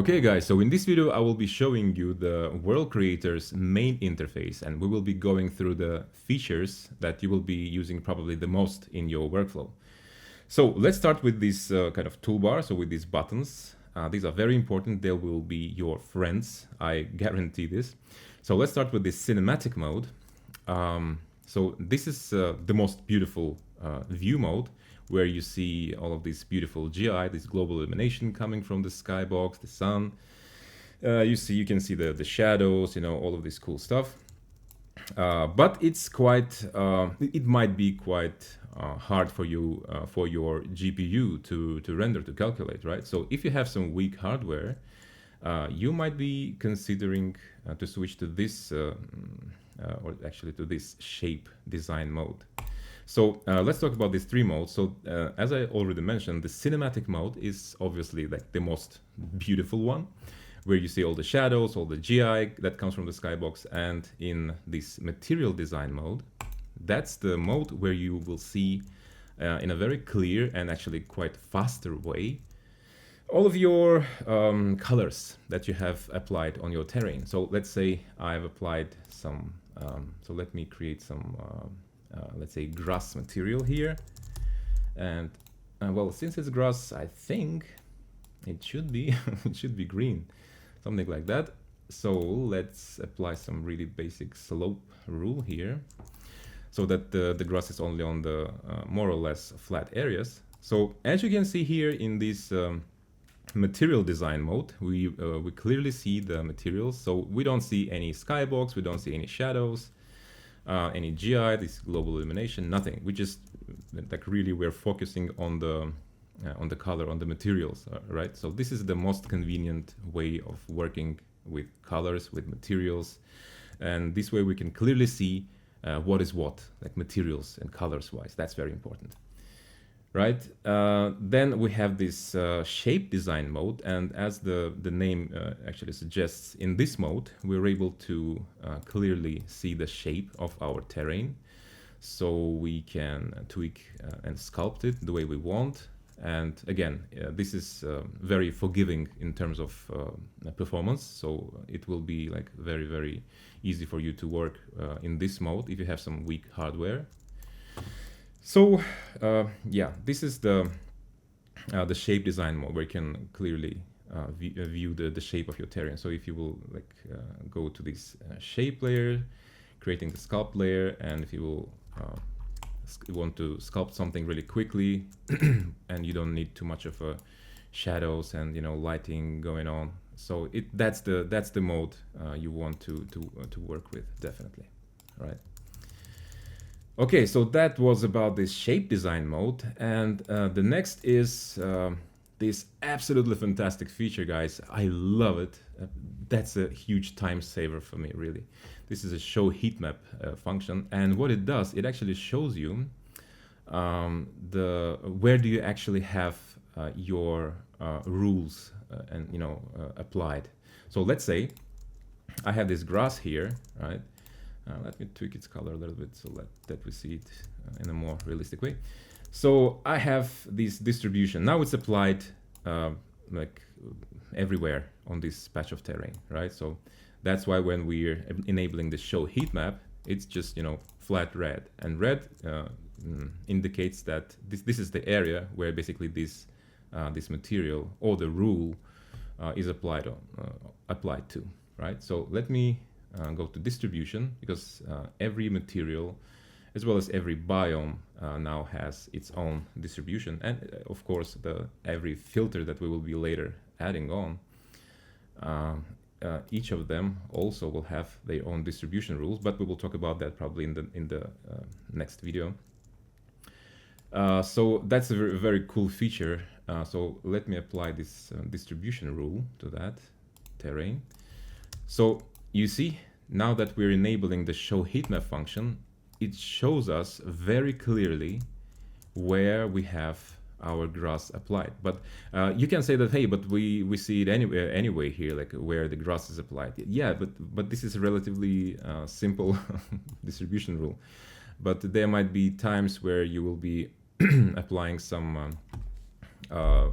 Okay guys, so in this video I will be showing you the World Creator's main interface, and we will be going through the features that you will be using probably the most in your workflow. So let's start with this kind of toolbar, so with these buttons. These are very important, they will be your friends, I guarantee this. So let's start with this cinematic mode. So this is the most beautiful view mode, where you see all of this beautiful GI, this global illumination coming from the skybox, the sun. You can see the shadows, all of this cool stuff. But it's quite, it might be quite hard for you, for your GPU to render, to calculate, right? So if you have some weak hardware, you might be considering to switch to this, or actually to this shape design mode. So let's talk about these three modes. So as I already mentioned, the cinematic mode is obviously like the most beautiful one, where you see all the shadows, all the GI that comes from the skybox. And in this material design mode, that's the mode where you will see in a very clear and actually quite faster way all of your colors that you have applied on your terrain. So let's say I've applied some, so let me create some let's say grass material here, and well, since it's grass, I think it should be it should be green, something like that. So let's apply some really basic slope rule here, so that the grass is only on the more or less flat areas. So as you can see here in this material design mode, we clearly see the materials. So we don't see any skybox, we don't see any shadows, any GI, this global illumination, nothing. We just like really we're focusing on the color, on the materials, right? So this is the most convenient way of working with colors, with materials, and this way we can clearly see what is what, like materials and colors wise. That's very important, right? Then we have this shape design mode, and as the name actually suggests, in this mode we're able to clearly see the shape of our terrain, so we can tweak and sculpt it the way we want. And again, this is very forgiving in terms of performance, so it will be like very easy for you to work in this mode if you have some weak hardware. So yeah, this is the shape design mode, where you can clearly view the shape of your terrain. So if you will like go to this shape layer, creating the sculpt layer, and if you will want to sculpt something really quickly and you don't need too much of a shadows and lighting going on, so that's the mode you want to work with, definitely, right? Okay, so that was about this shape design mode, and the next is this absolutely fantastic feature, guys. I love it. That's a huge time saver for me, really. This is a show heat map function, and what it does, it actually shows you where do you actually have your rules and applied. So let's say I have this grass here, right? Let me tweak its color a little bit so that we see it in a more realistic way. So I have this distribution. Now it's applied like everywhere on this patch of terrain, right? So that's why when we're enabling the show heat map, it's just flat red, and red indicates that this is the area where basically this material or the rule is applied to, right? So let me go to distribution, because every material as well as every biome now has its own distribution, and of course every filter that we will be later adding on, each of them also will have their own distribution rules, but we will talk about that probably in the next video. So that's a very cool feature. So let me apply this distribution rule to that terrain. So you see, now that we're enabling the show heatmap function, it shows us very clearly where we have our grass applied. But you can say that, hey, but we see it anyway here, like where the grass is applied. Yeah, but this is a relatively simple distribution rule. But there might be times where you will be applying some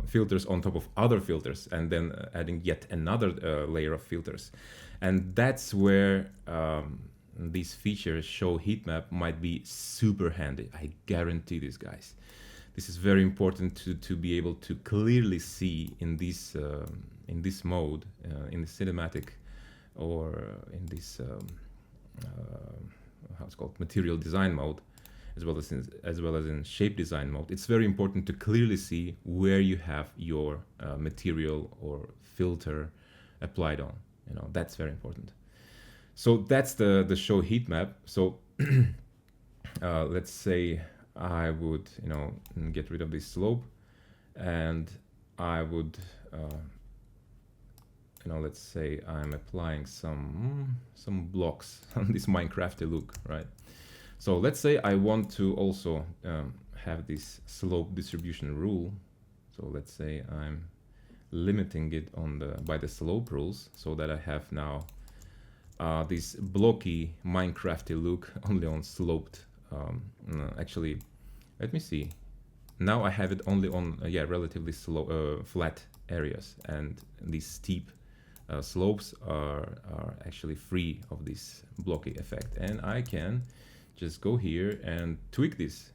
filters on top of other filters, and then adding yet another layer of filters. And that's where these features show heat map might be super handy. I guarantee this, guys. This is very important to be able to clearly see in this mode, in the cinematic, or in this how it's called, material design mode, as well as in shape design mode. It's very important to clearly see where you have your material or filter applied on. You know, that's very important. So that's the show heat map. So let's say I would, you know, get rid of this slope, and I would, you know, let's say I'm applying some blocks on this Minecrafty look, right? So let's say I want to also have this slope distribution rule. So let's say I'm limiting it on by the slope rules, so that I have now this blocky Minecrafty look only on sloped. Actually, let me see. Now I have it only on relatively slow, flat areas, and these steep slopes are actually free of this blocky effect. And I can just go here and tweak this,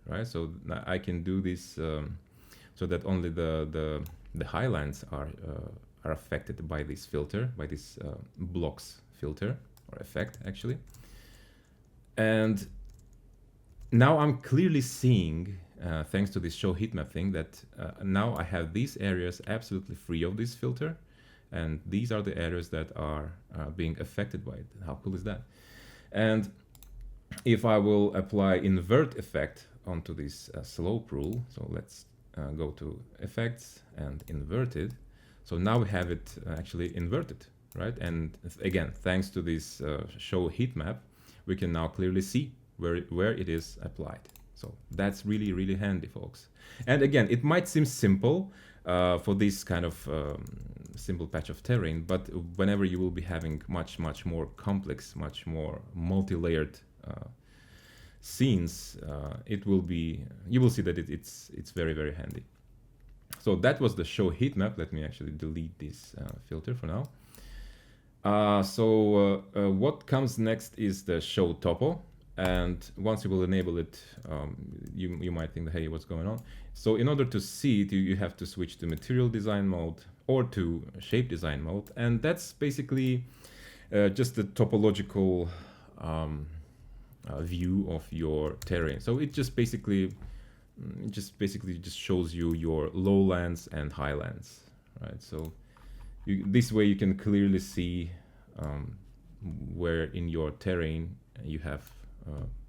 right? So I can do this so that only the highlands are affected by this filter, by this blocks filter or effect actually. And now I'm clearly seeing, thanks to this show heat map thing, that now I have these areas absolutely free of this filter, and these are the areas that are being affected by it. How cool is that? And if I will apply invert effect onto this slope rule, so let's go to effects and invert it. So now we have it actually inverted, right? And again, thanks to this show heat map, we can now clearly see where it is applied. So that's really, really handy, folks. And again, it might seem simple for this kind of simple patch of terrain, but whenever you will be having much more complex, much more multi-layered scenes, it will be, you will see that it's very, very handy. So that was the show heat map. Let me actually delete this filter for now. What comes next is the show topo. And once you will enable it, you might think, hey, what's going on? So in order to see it, you have to switch to material design mode or to shape design mode. And that's basically just the topological view of your terrain. So it just basically shows you your lowlands and highlands, right? So this way you can clearly see where in your terrain you have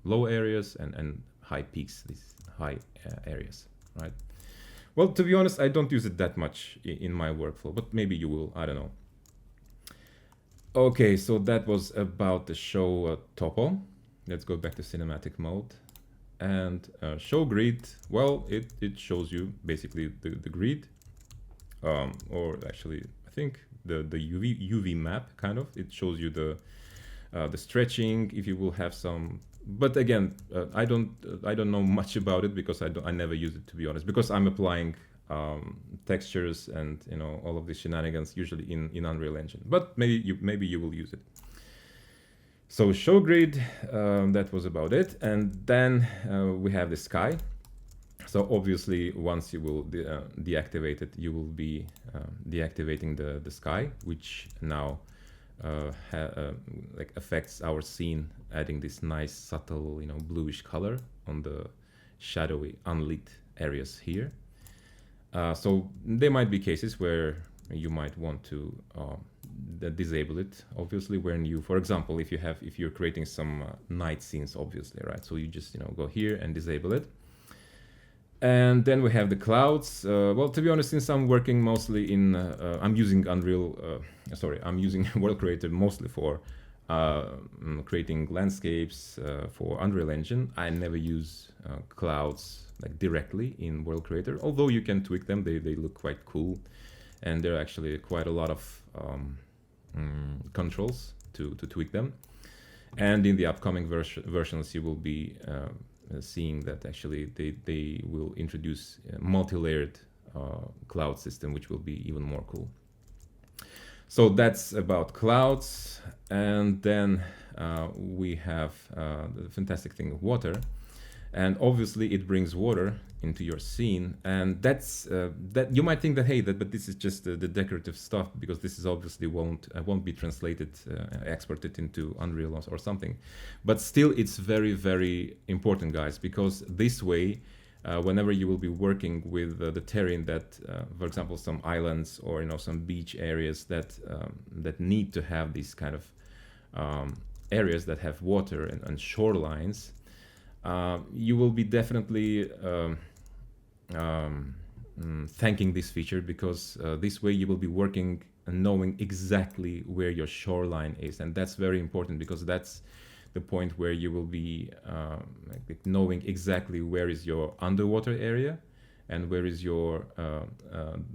low areas and high peaks, these high areas, right? Well, to be honest, I don't use it that much in my workflow, but maybe you will, I don't know. Okay, so that was about the show topo. Let's go back to cinematic mode. And show grid, well, it shows you basically the grid, or actually, I think the UV map, kind of. It shows you the stretching, if you will have some, but again, I don't know much about it because I never use it, to be honest, because I'm applying textures and, you know, all of these shenanigans usually in Unreal Engine, but maybe you will use it. So show grid, that was about it. And then we have the sky. So obviously once you will deactivate it, you will be deactivating the sky, which now like affects our scene, adding this nice subtle, you know, bluish color on the shadowy unlit areas here. So there might be cases where you might want to disable it, obviously, when you, for example, if you're creating some night scenes, obviously, right? So you just, you know, go here and disable it. And then we have the clouds. Well, to be honest, since I'm working mostly in, I'm using I'm using World Creator mostly for creating landscapes for Unreal Engine. I never use clouds like directly in World Creator, although you can tweak them. They look quite cool, and there are actually quite a lot of controls to tweak them. And in the upcoming versions, you will be seeing that actually they will introduce multi-layered cloud system, which will be even more cool. So that's about clouds. And then we have the fantastic thing of water. And obviously it brings water into your scene, and that's that you might think that, hey, but this is just the decorative stuff, because this is obviously won't be translated, exported into Unreal or something. But still, it's very, very important, guys, because this way, whenever you will be working with the terrain that, for example, some islands or some beach areas that that need to have these kind of areas that have water and shorelines. You will be definitely thanking this feature, because this way you will be working and knowing exactly where your shoreline is, and that's very important, because that's the point where you will be knowing exactly where is your underwater area and where is your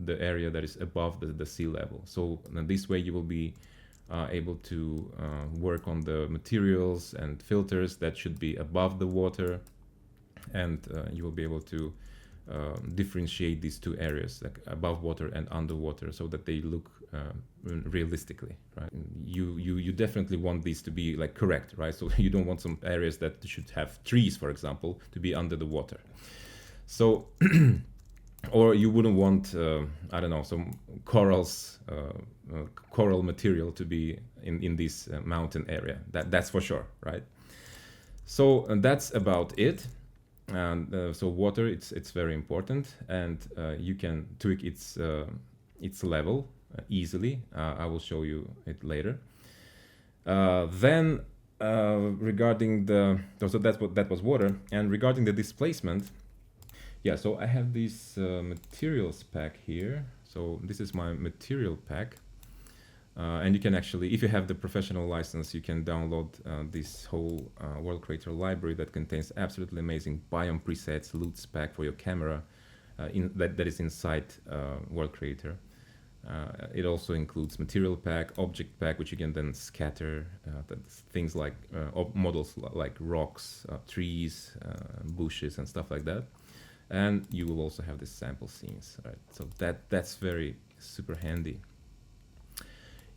the area that is above the sea level. So this way you will be able to work on the materials and filters that should be above the water, and you will be able to differentiate these two areas, like above water and underwater, so that they look realistically, right? You definitely want these to be like correct, right? So you don't want some areas that should have trees, for example, to be under the water. So or you wouldn't want I don't know, some corals, coral material to be in this mountain area. That's for sure, right? So that's about it. And so water, it's very important, and you can tweak its level easily. I will show you it later. Then regarding so that was water, and regarding the displacement. Yeah, so I have this materials pack here. So this is my material pack. And you can actually, if you have the professional license, you can download this whole World Creator library that contains absolutely amazing biome presets, loots pack for your camera that is inside World Creator. It also includes material pack, object pack, which you can then scatter things like models like rocks, trees, bushes, and stuff like that. And you will also have the sample scenes, right? So that's very super handy.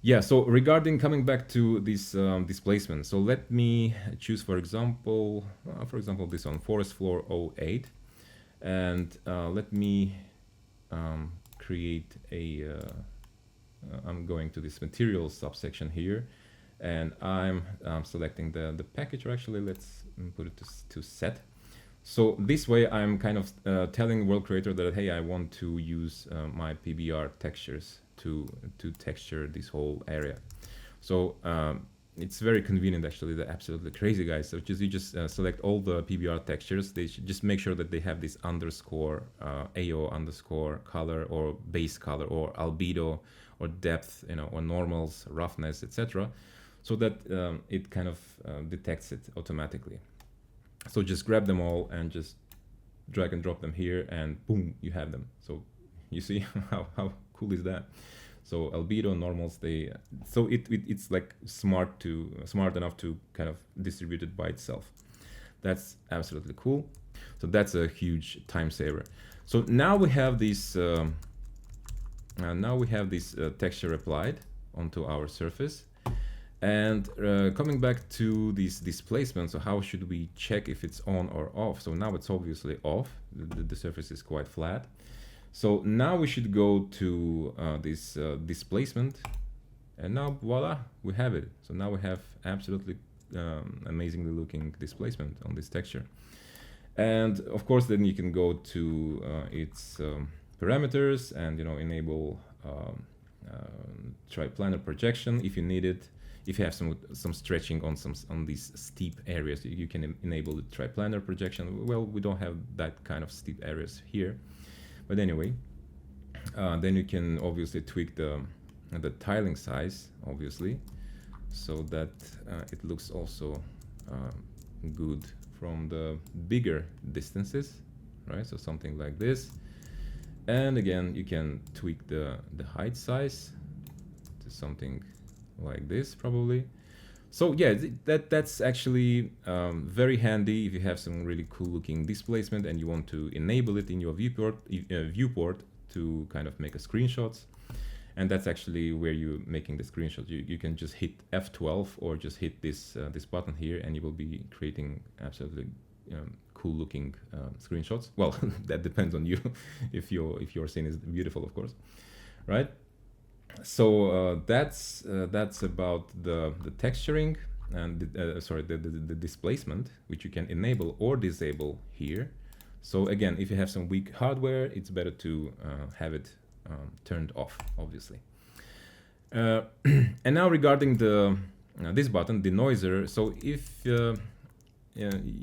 Yeah, so regarding coming back to this displacement, so let me choose, for example, this one, Forest Floor 08, and let me create a, I'm going to this materials subsection here, and I'm selecting the package, or actually let's put it to set. So this way I'm kind of telling World Creator that, hey, I want to use my PBR textures to texture this whole area. So it's very convenient, actually. They're absolutely crazy, guys. So you just select all the PBR textures. They should just make sure that they have this underscore, AO underscore color, or base color, or albedo, or depth, or normals, roughness, etc., so that it kind of detects it automatically. So just grab them all and just drag and drop them here, and boom, you have them. So you see how cool is that? So albedo, normals, so it's like smart enough to kind of distribute it by itself. That's absolutely cool. So that's a huge time saver. So now we have this texture applied onto our surface. And coming back to this displacement, so how should we check if it's on or off? So now it's obviously off. The surface is quite flat. So now we should go to this displacement, and now voila, we have it. So now we have absolutely amazingly looking displacement on this texture. And of course, then you can go to its parameters and enable triplanar projection if you need it. If you have some stretching on these steep areas, you can enable the triplanar projection. Well, we don't have that kind of steep areas here, but anyway, then you can obviously tweak the tiling size, obviously, so that it looks also good from the bigger distances, right? So something like this. And again, you can tweak the height size to something like this, probably. So yeah, that's actually very handy if you have some really cool looking displacement and you want to enable it in your viewport to kind of make a screenshots. And that's actually where you're making the screenshot. You can just hit F12 or just hit this this button here, and you will be creating absolutely cool looking screenshots. Well, that depends on you, if your scene is beautiful, of course, right? So that's about the texturing and the displacement, which you can enable or disable here. So again, if you have some weak hardware, it's better to have it turned off, obviously. And now regarding the this button, Denoiser. So if you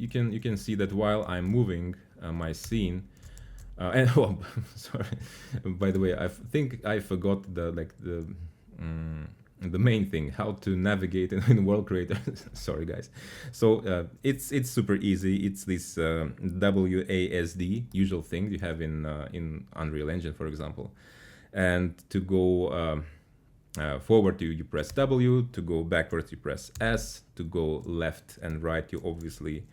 can see that while I'm moving my scene, and oh, sorry, by the way, I think I forgot the main thing, how to navigate in World Creator. Sorry guys. So it's super easy. It's this WASD usual thing you have in Unreal Engine, for example. And to go forward, you press W. To go backwards, you press S. To go left and right, you obviously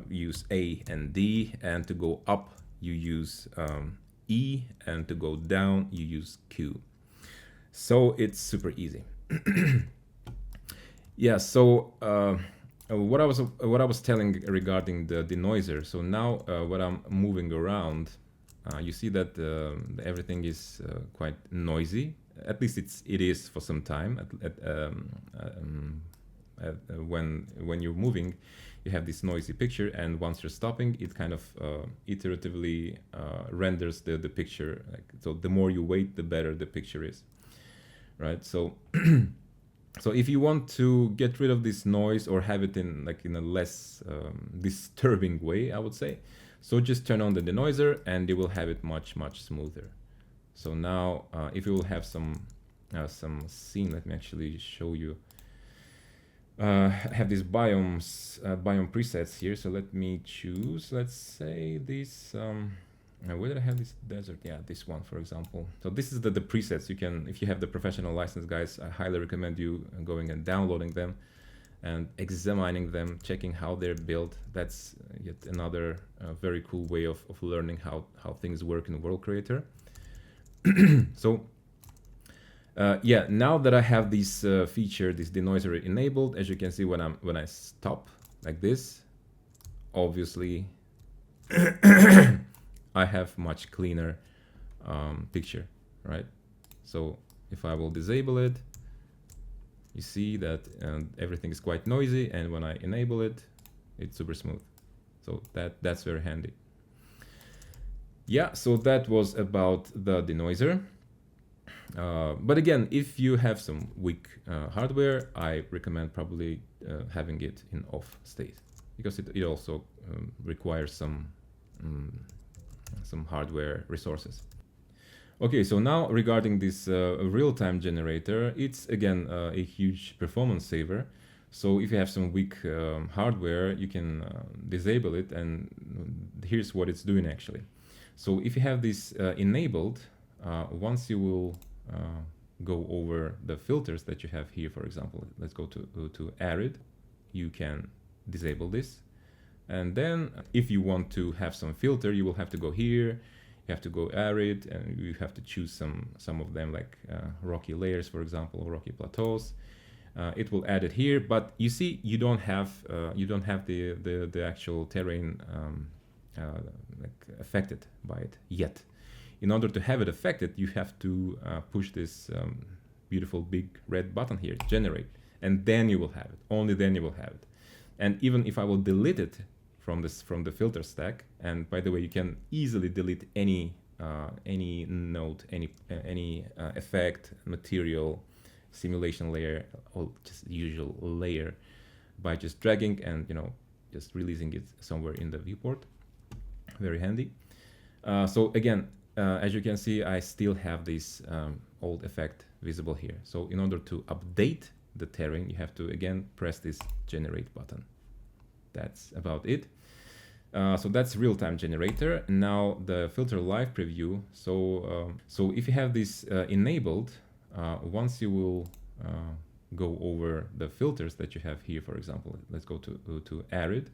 use A and D. And to go up, you use E. And to go down, you use Q. So it's super easy. Yeah. So what I was telling regarding the denoiser. So now when I'm moving around, you see that everything is quite noisy. At least it is for some time. When you're moving, you have this noisy picture, and once you're stopping, it kind of iteratively renders the picture. So the more you wait, the better the picture is, right? So so if you want to get rid of this noise or have it in a less disturbing way, I would say, so just turn on the denoiser and you will have it much smoother. So now if you will have some scene, let me actually show you. I have these biomes biome presets here, so let me choose, let's say this where did I have this desert? Yeah, this one, for example. So this is the presets. You can, if you have the professional license, guys, I highly recommend you going and downloading them and examining them, checking how they're built. That's yet another very cool way of learning how things work in World Creator. So yeah, now that I have this feature, this denoiser enabled, as you can see, when I stop like this, obviously I have much cleaner picture, right? So if I will disable it, you see that everything is quite noisy, and when I enable it, it's super smooth. So that's very handy. Yeah, so that was about the denoiser. But again, if you have some weak hardware, I recommend probably having it in off state, because it also requires some hardware resources. Okay, so now regarding this real-time generator, it's again a huge performance saver. So if you have some weak hardware, you can disable it, and here's what it's doing actually. So if you have this enabled, once you will go over the filters that you have here, for example, let's go to arid, you can disable this. And then if you want to have some filter, you will have to go here, you have to go arid, and you have to choose some of them, like rocky layers, for example, or rocky plateaus. It will add it here, but you see, you don't have the actual terrain like affected by it yet. In order to have it affected, you have to push this beautiful big red button here, generate, and then you will have it. Only then you will have it. And even if I will delete it from the filter stack, and by the way, you can easily delete any node, any effect, material, simulation layer, or just usual layer, by just dragging and just releasing it somewhere in the viewport. Very handy. So again, as you can see, I still have this old effect visible here. So in order to update the terrain, you have to again press this generate button. That's about it. So that's real-time generator. Now the filter live preview. So so if you have this enabled, once you will go over the filters that you have here, for example, let's go to arid.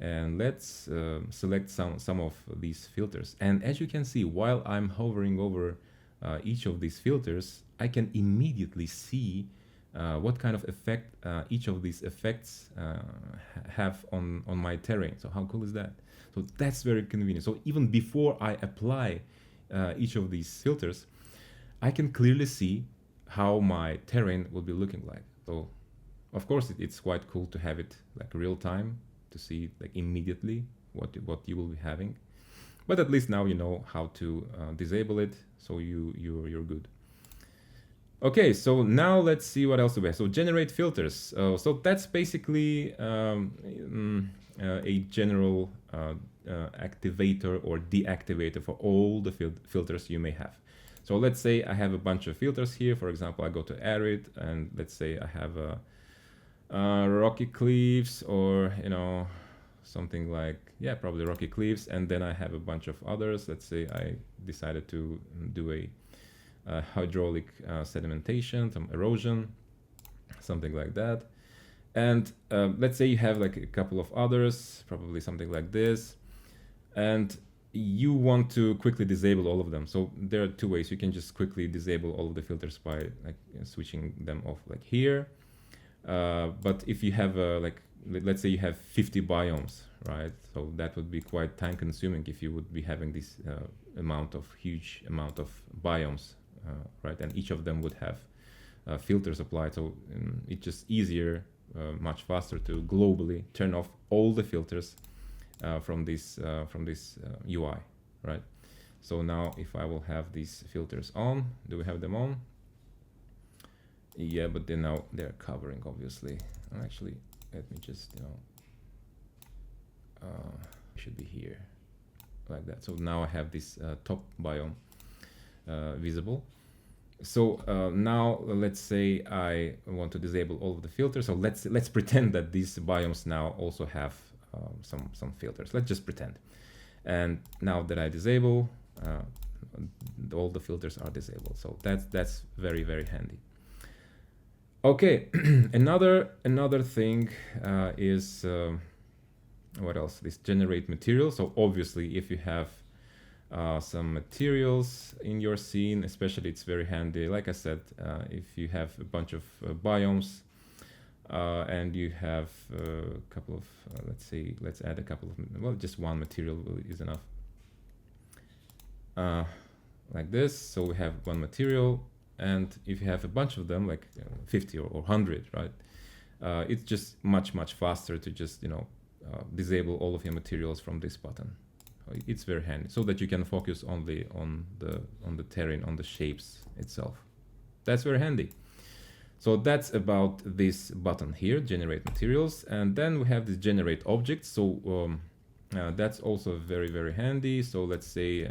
And let's select some of these filters. And as you can see, while I'm hovering over each of these filters, I can immediately see what kind of effect each of these effects have on my terrain. So how cool is that? So that's very convenient. So even before I apply each of these filters, I can clearly see how my terrain will be looking like. So of course it's quite cool to have it like real time, to see like immediately what you will be having. But at least now you know how to disable it, so you're good. Okay, so now let's see what else we have. So generate filters. So that's basically a general activator or deactivator for all the filters you may have. So let's say I have a bunch of filters here. For example, I go to arid, and let's say I have rocky cliffs, or something like, yeah, probably rocky cliffs, and then I have a bunch of others. Let's say I decided to do a hydraulic sedimentation, some erosion, something like that. And let's say you have like a couple of others, probably something like this, and you want to quickly disable all of them. So there are two ways. You can just quickly disable all of the filters by like switching them off like here. But if you have like, let's say you have 50 biomes, right? So that would be quite time consuming if you would be having this huge amount of biomes, right? And each of them would have filters applied. So it's just easier, much faster to globally turn off all the filters from this UI, right? So now if I will have these filters on, do we have them on? Yeah, but then now they're covering, obviously. Actually, let me just, should be here like that. So now I have this top biome visible. So now let's say I want to disable all of the filters. So let's pretend that these biomes now also have some filters. Let's just pretend. And now that I disable, all the filters are disabled. So that's very, very handy. Okay, another thing is what else? This generate material. So obviously, if you have some materials in your scene, especially, it's very handy. Like I said, if you have a bunch of biomes and you have a couple of, let's add a couple of, well, just one material is enough. Like this. So we have one material. And if you have a bunch of them, like 50 or 100, right? It's just much faster to just disable all of your materials from this button. It's very handy, so that you can focus only on the terrain, on the shapes itself. That's very handy. So that's about this button here, generate materials, and then we have this generate objects. So that's also very handy. So let's say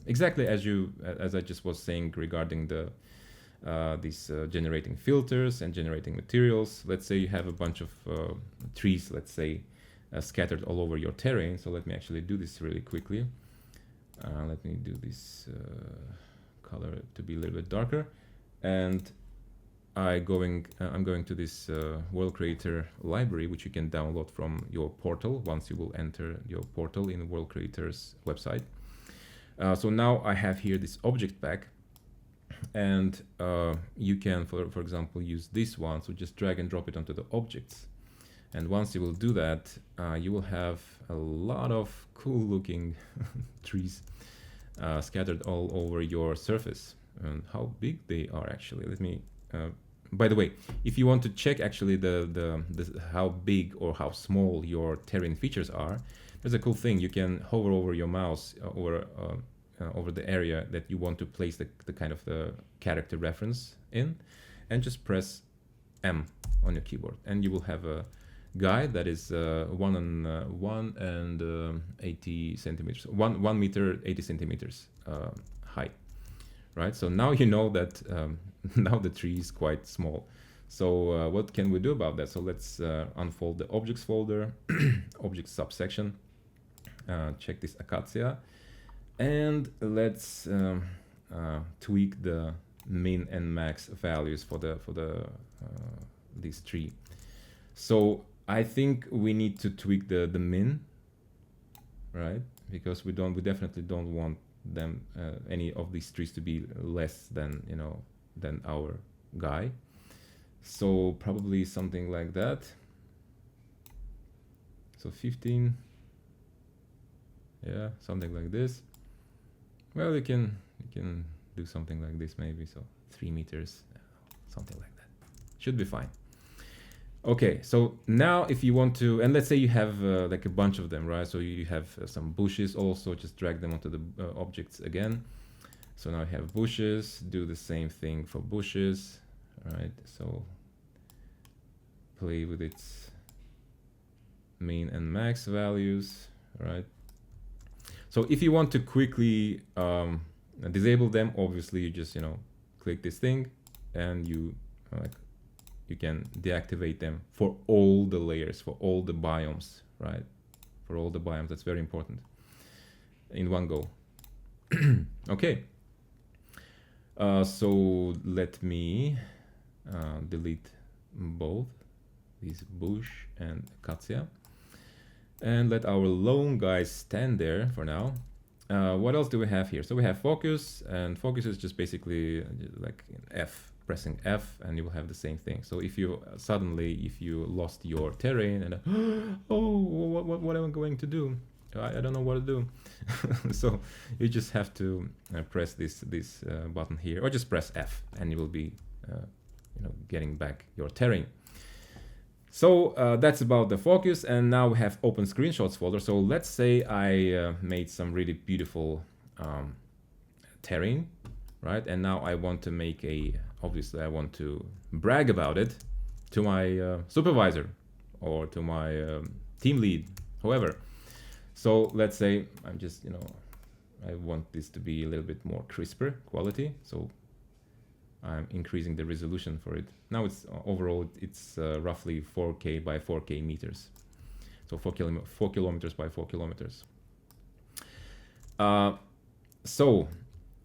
exactly as I just was saying regarding the these generating filters and generating materials. Let's say you have a bunch of trees, let's say, scattered all over your terrain. So let me actually do this really quickly. Let me do this color to be a little bit darker. And I'm going to this World Creator library, which you can download from your portal once you will enter your portal in the World Creator's website. So now I have here this object pack. And you can, for example, use this one. So just drag and drop it onto the objects. And once you will do that, you will have a lot of cool looking trees scattered all over your surface. And how big they are actually. Let me, by the way, if you want to check actually the how big or how small your terrain features are, there's a cool thing. You can hover over your mouse over the area that you want to place the kind of the character reference in, and just press M on your keyboard, and you will have a guide that is 1 and 80 centimeters, 1 meter 80 centimeters high, right? So now you know that now the tree is quite small. So what can we do about that? So let's unfold the objects folder, objects subsection, check this acacia. And let's tweak the min and max values for this tree. So I think we need to tweak the min, right? Because we definitely don't want them any of these trees to be less than, you know, than our guy. So probably something like that. So 15. Yeah, something like this. Well, you can do something like this maybe. So 3 meters, something like that. Should be fine. Okay, so now if you want to, and let's say you have like a bunch of them, right? So you have some bushes also, just drag them onto the objects again. So now I have bushes, do the same thing for bushes, right? So play with its min and max values, right? So if you want to quickly disable them, obviously you just, you know, click this thing and you you can deactivate them for all the layers, for all the biomes, right? For all the biomes, that's very important in one go. Okay. So let me delete both these bush and acacia and let our lone guys stand there for now. What else do we have here? So we have focus, and focus is just basically like F, pressing F, and you will have the same thing. So if you suddenly, if you lost your terrain and oh, what am I going to do? I don't know what to do. So you just have to press this button here, or just press F, and you will be you know, getting back your terrain. So that's about the focus, and now we have open screenshots folder. So let's say I made some really beautiful terrain, right? And now I want to make obviously I want to brag about it to my supervisor or to my team lead, whoever. So let's say I'm just, you know, I want this to be a little bit more crisper quality. So I'm increasing the resolution for it. Now it's overall it's roughly 4K by 4K meters. So 4 kilometers by 4 kilometers. So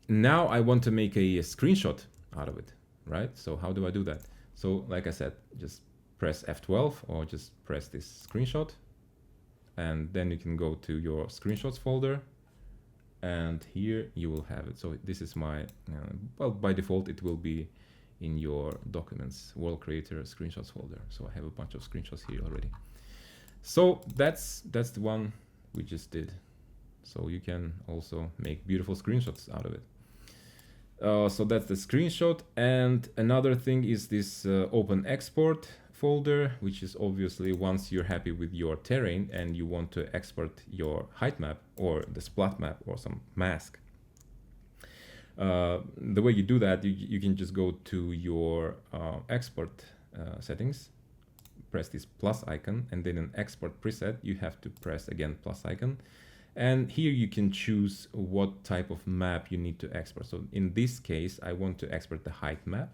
now I want to make a screenshot out of it, right? So how do I do that? So like I said, just press F12 or just press this screenshot, and then you can go to your screenshots folder, and here you will have it. So this is my, well, by default, it will be in your documents, world creator screenshots folder. So I have a bunch of screenshots here already. So that's the one we just did. So you can also make beautiful screenshots out of it. So that's the screenshot. And another thing is this open export folder, which is obviously once you're happy with your terrain and you want to export your height map or the splat map or some mask. The way you do that, you can just go to your export settings, press this plus icon, and then in export preset, you have to press again plus icon. And here you can choose what type of map you need to export. So in this case, I want to export the height map.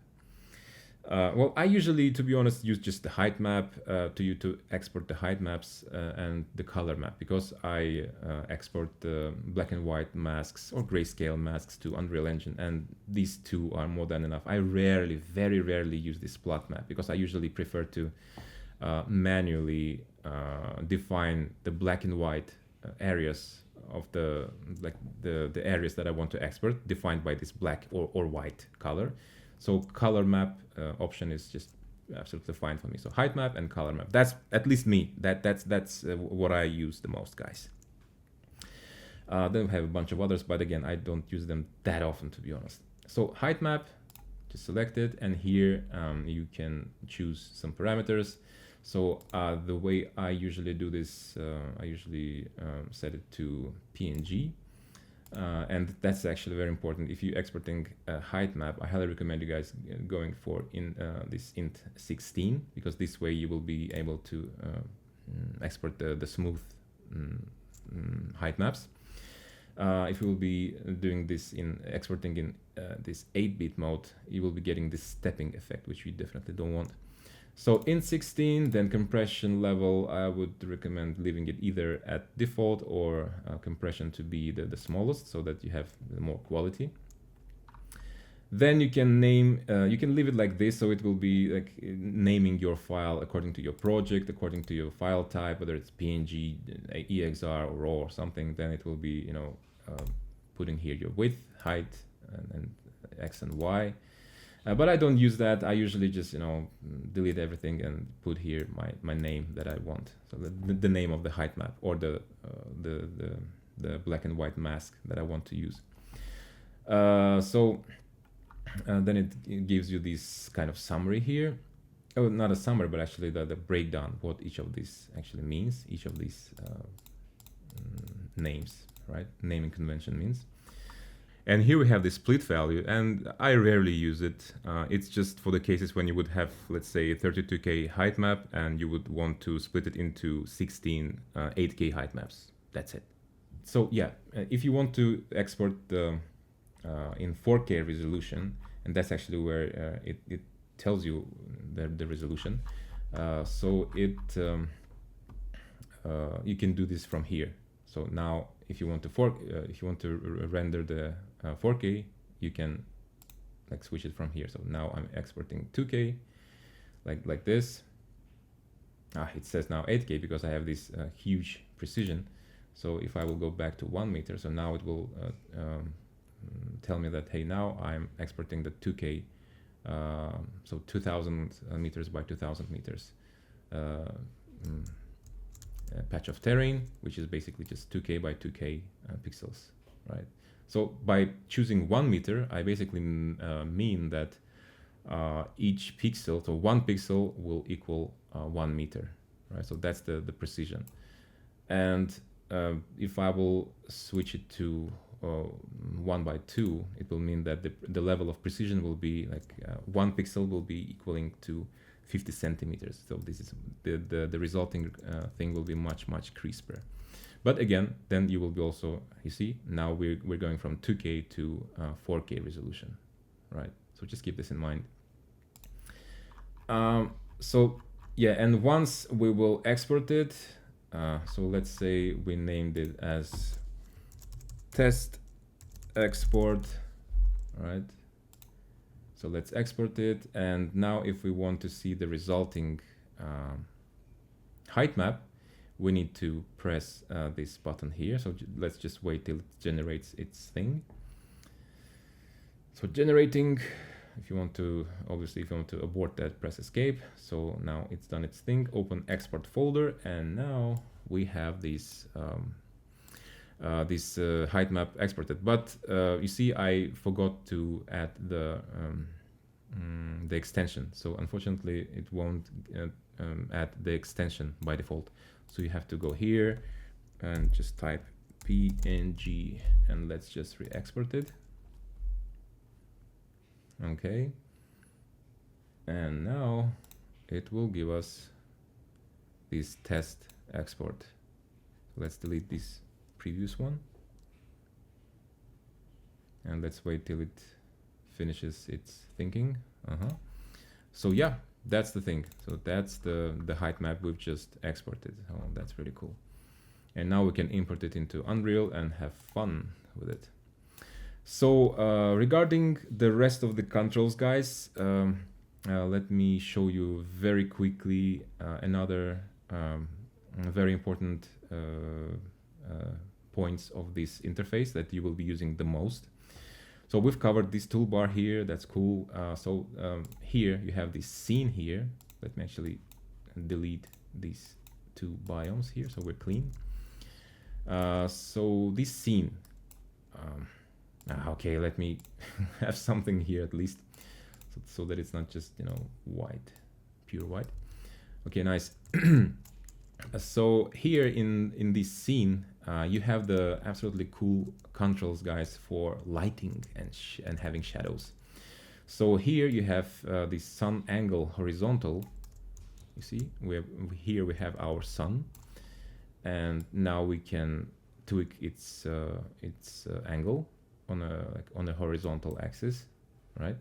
Well, I usually, to be honest, use just the height map to export the height maps and the color map, because I export the black and white masks or grayscale masks to Unreal Engine, and these two are more than enough. I rarely, very rarely use this plot map, because I usually prefer to manually define the black and white areas of the areas that I want to export, defined by this black or white color. So color map option is just absolutely fine for me. So height map and color map. That's at least me. That's what I use the most, guys. Then we have a bunch of others, but again, I don't use them that often, to be honest. So height map, just select it, and here you can choose some parameters. So the way I usually do this, I usually set it to PNG. And that's actually very important. If you're exporting a height map, I highly recommend you guys going for this int 16, because this way you will be able to export the smooth height maps. If you will be doing this exporting in this 8-bit mode, you will be getting this stepping effect, which we definitely don't want. So in 16, then compression level, I would recommend leaving it either at default or compression to be the smallest, so that you have more quality. Then you can name, you can leave it like this, so it will be like naming your file according to your project, according to your file type, whether it's PNG, EXR, or RAW or something. Then it will be, you know, putting here your width, height, and X and Y. But I don't use that. I usually just, you know, delete everything and put here my name that I want. So the name of the height map, or the black and white mask that I want to use. Then it gives you this kind of summary here. Oh, not a summary, but actually the breakdown, what each of these actually means, each of these names, right? Naming convention means. And here we have the split value, and I rarely use it. It's just for the cases when you would have, let's say, 32K height map, and you would want to split it into 16 8K height maps. That's it. So yeah, if you want to export the in 4K resolution, and that's actually where it tells you the resolution. So you can do this from here. So now, if you want to render the 4K, you can like switch it from here. So now I'm exporting 2K, like this. It says now 8K because I have this huge precision. So if I will go back to 1 meter, so now it will tell me that, hey, now I'm exporting the 2K, so 2000 meters by 2000 meters patch of terrain, which is basically just 2K by 2K pixels, right? So by choosing 1 meter, I basically mean that each pixel, so 1 pixel will equal 1 meter, right? So that's the precision. And if I will switch it to 1 by 2, it will mean that the level of precision will be like 1 pixel will be equaling to 50 centimeters. So this is the resulting thing will be much crisper. But again, then you will be also, you see, now we're going from 2K to 4K resolution, right? So just keep this in mind. So yeah, and once we will export it, so let's say we named it as test export, right? So let's export it, and now if we want to see the resulting height map, we need to press this button here. So let's just wait till it generates its thing. So generating, if you want to, obviously if you want to abort that, press escape. So now it's done its thing, open export folder, and now we have this height map exported. But you see, I forgot to add the extension. So unfortunately, it won't add the extension by default. So you have to go here and just type PNG, and let's just re-export it. Okay. And now it will give us this test export. So let's delete this previous one. And let's wait till it finishes its thinking. So yeah, that's the thing. So that's the height map we've just exported. Oh, that's really cool. And now we can import it into Unreal and have fun with it. So regarding the rest of the controls, guys, let me show you very quickly another very important points of this interface that you will be using the most. So we've covered this toolbar here, that's cool. Here you have this scene here. Let me actually delete these two biomes here so we're clean. So this scene, okay, let me have something here at least, so that it's not just, you know, white, pure white. Okay, nice. So here in this scene, you have the absolutely cool controls, guys, for lighting and having shadows. So here you have the sun angle horizontal. You see, here we have our sun, and now we can tweak its angle on a horizontal axis, right?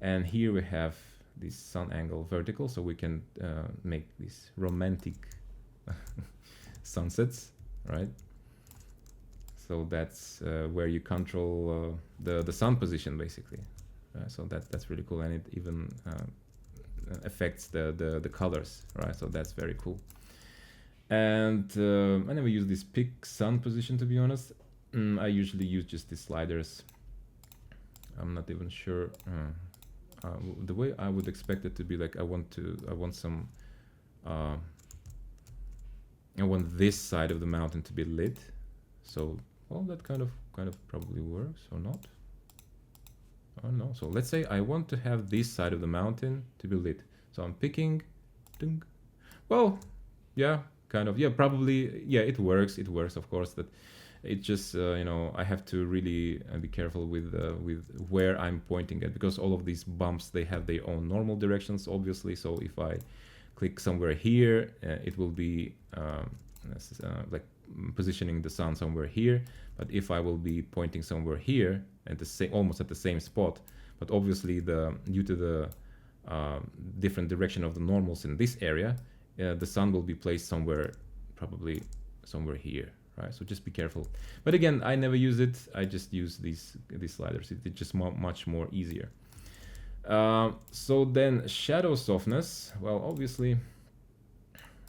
And here we have this sun angle vertical, so we can make these romantic sunsets, right? So that's where you control the sun position, basically, So that's really cool, and it even affects the colors, right? So that's very cool. And I never use this pick sun position, to be honest. I usually use just the sliders. I'm not even sure. The way I would expect it to be, like I want this side of the mountain to be lit. So, well, that kind of probably works, or not. Oh no. So let's say I want to have this side of the mountain to be lit. So I'm picking. Ding. Well, yeah, kind of. Yeah, probably. Yeah, it works. It works, of course. That it just you know, I have to really be careful with where I'm pointing at, because all of these bumps, they have their own normal directions, obviously. So if I click somewhere here, it will be like positioning the sun somewhere here. But if I will be pointing somewhere here at the same, almost at the same spot, but obviously due to the different direction of the normals in this area, the sun will be placed somewhere, probably somewhere here, right? So just be careful. But again, I never use it. I just use these sliders. It's just much more easier. So then shadow softness. Well, obviously,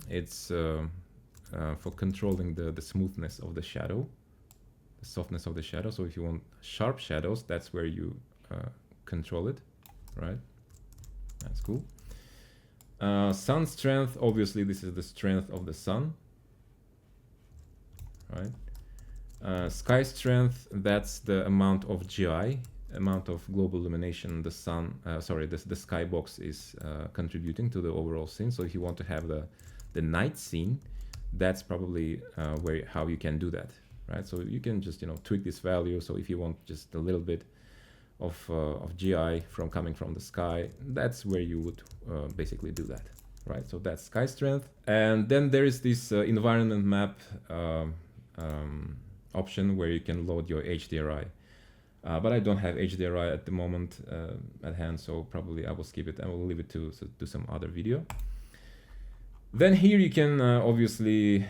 it's for controlling the smoothness of the shadow, the softness of the shadow. So if you want sharp shadows, that's where you control it, right? That's cool. Sun strength, obviously this is the strength of the sun, right? Sky strength, that's the amount of GI, amount of global illumination the sun, the skybox is contributing to the overall scene. So if you want to have the night scene, that's probably how you can do that, right? So you can just, you know, tweak this value. So if you want just a little bit of GI coming from the sky, that's where you would basically do that, right? So that's sky strength. And then there is this environment map option where you can load your HDRI. But I don't have HDRI at the moment at hand, so probably I will skip it and we'll leave it to some other video. Then here you can obviously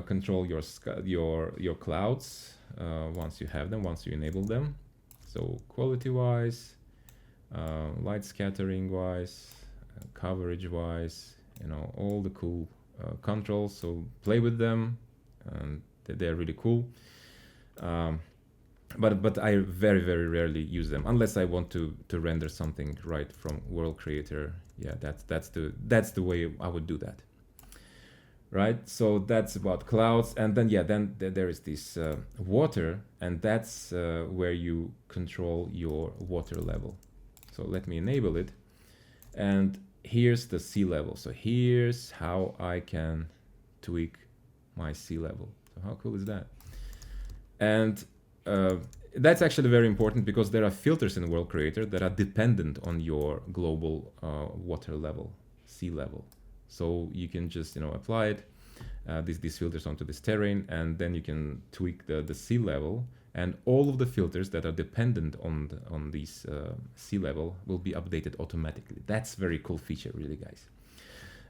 control your clouds once you have them, once you enable them. So quality-wise, light scattering-wise, coverage-wise, you know, all the cool controls. So play with them, and they're really cool. But I very rarely use them unless I want to render something right from World Creator. Yeah, that's the way I would do that. Right, so that's about clouds. And then then there is this water, and that's where you control your water level. So let me enable it, and here's the sea level. So here's how I can tweak my sea level. So how cool is that? And that's actually very important, because there are filters in World Creator that are dependent on your global water level, sea level. So you can just, you know, apply it, these filters onto this terrain, and then you can tweak the sea level, and all of the filters that are dependent on this sea level will be updated automatically. That's a very cool feature, really, guys.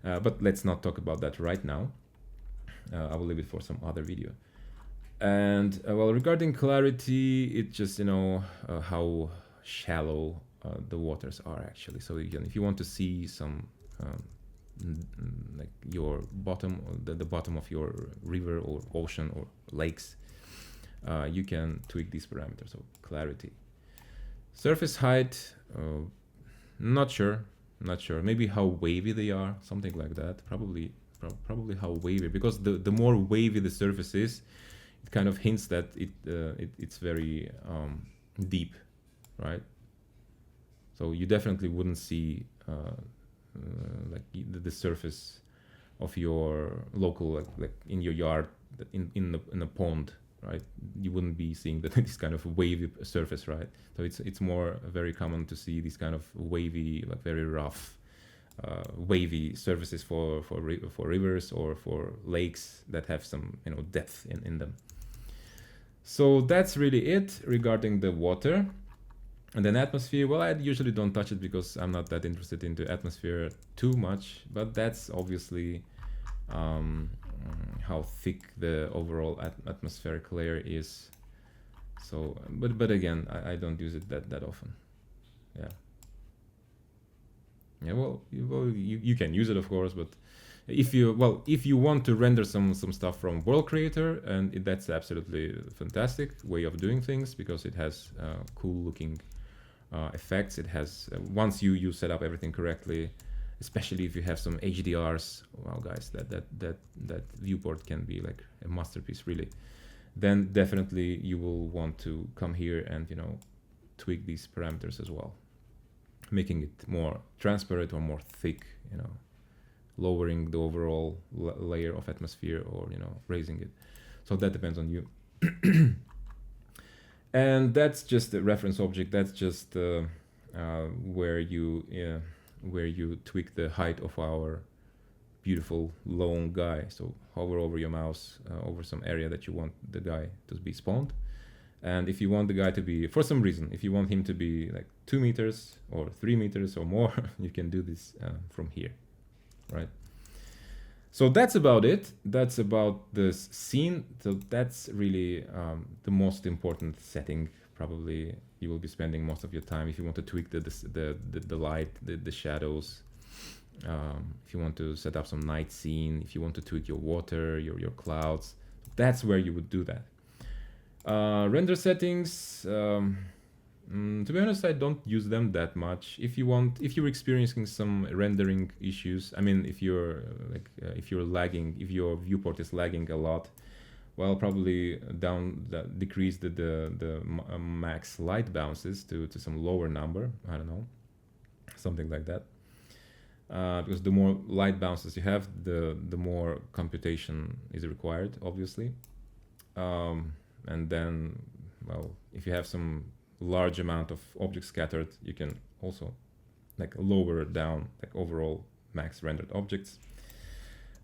But let's not talk about that right now. I will leave it for some other video. And well, regarding clarity, it's just, you know, how shallow the waters are actually. So if you want to see some like your bottom, the bottom of your river or ocean or lakes, you can tweak these parameters. So clarity, surface height, not sure. Maybe how wavy they are, something like that. Probably how wavy, because the more wavy the surface is, it kind of hints that it's very deep, right? So you definitely wouldn't see like the surface of your local, like in your yard, in a pond, right? You wouldn't be seeing this kind of wavy surface, right? So it's more very common to see these kind of wavy, like very rough, wavy surfaces for rivers or for lakes that have some, you know, depth in them. So that's really it regarding the water. And then atmosphere, well, I usually don't touch it because I'm not that interested into atmosphere too much, but that's obviously how thick the overall atmospheric layer is. So, but again, I don't use it that often. Yeah. Yeah, well, you can use it, of course, but if you want to render some stuff from World Creator, and that's absolutely fantastic way of doing things, because it has cool looking effects. It has once you set up everything correctly, especially if you have some HDRs. Wow, guys, that viewport can be like a masterpiece, really. Then definitely you will want to come here and tweak these parameters as well, making it more transparent or more thick, lowering the overall layer of atmosphere, or raising it. So that depends on you. And that's just a reference object. That's just where you tweak the height of our beautiful lone guy. So hover over your mouse over some area that you want the guy to be spawned. And if you want the guy to be, for some reason, if you want him to be like 2 meters or 3 meters or more, you can do this from here, right? So that's about it. That's about this scene. So that's really the most important setting. Probably you will be spending most of your time if you want to tweak the light, the shadows. If you want to set up some night scene, if you want to tweak your water, your clouds, that's where you would do that. Render settings, to be honest, I don't use them that much. If you're experiencing some rendering issues, I mean, if you're lagging, if your viewport is lagging a lot, well, probably decrease the max light bounces to some lower number. I don't know, something like that. Because the more light bounces you have, the more computation is required, obviously. And then, well, if you have some large amount of objects scattered, you can also like lower down like overall max rendered objects.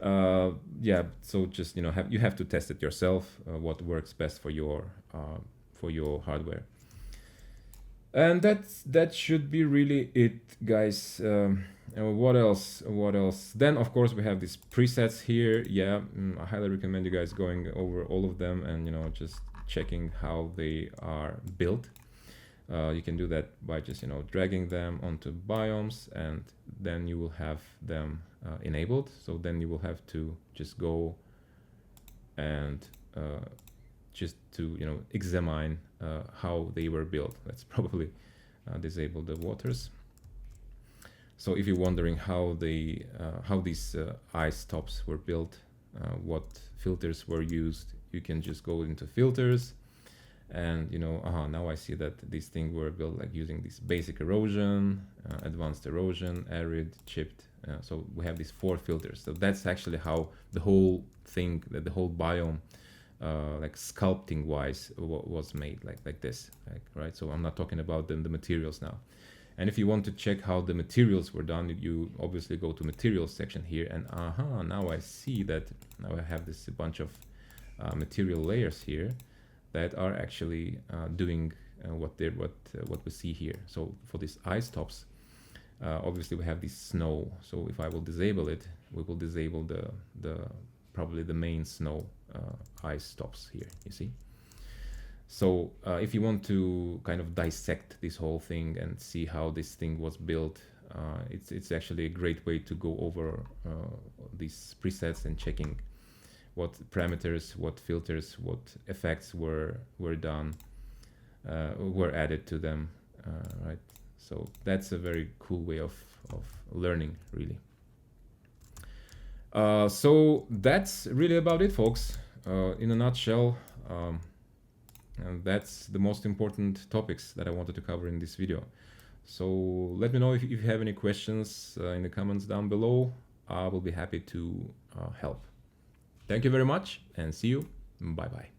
Yeah, so just you have to test it yourself, what works best for your hardware. And that should be really it, guys. What else? Then of course we have these presets here. Yeah, I highly recommend you guys going over all of them and just checking how they are built. You can do that by just dragging them onto Biomes, and then you will have them enabled. So then you will have to just go and just to examine how they were built. Let's probably disable the waters. So if you're wondering how these ice tops were built, what filters were used, you can just go into filters, and now I see that these things were built like using this basic erosion, advanced erosion, arid, chipped. So we have these 4 filters. So that's actually how the whole thing, the whole biome, like sculpting wise, was made like this, right? So I'm not talking about the materials now. And if you want to check how the materials were done, you obviously go to materials section here, and now I see that now I have this bunch of material layers here that are actually doing what we see here. So for these ice tops, obviously we have this snow. So if I will disable it, we will disable the probably the main snow ice tops here, you see. So if you want to kind of dissect this whole thing and see how this thing was built, it's actually a great way to go over these presets and checking what parameters, what filters, what effects were done, were added to them, right? So that's a very cool way of learning, really. So that's really about it, folks. In a nutshell, and that's the most important topics that I wanted to cover in this video. So let me know if you have any questions in the comments down below. I will be happy to help. Thank you very much, and see you. Bye bye.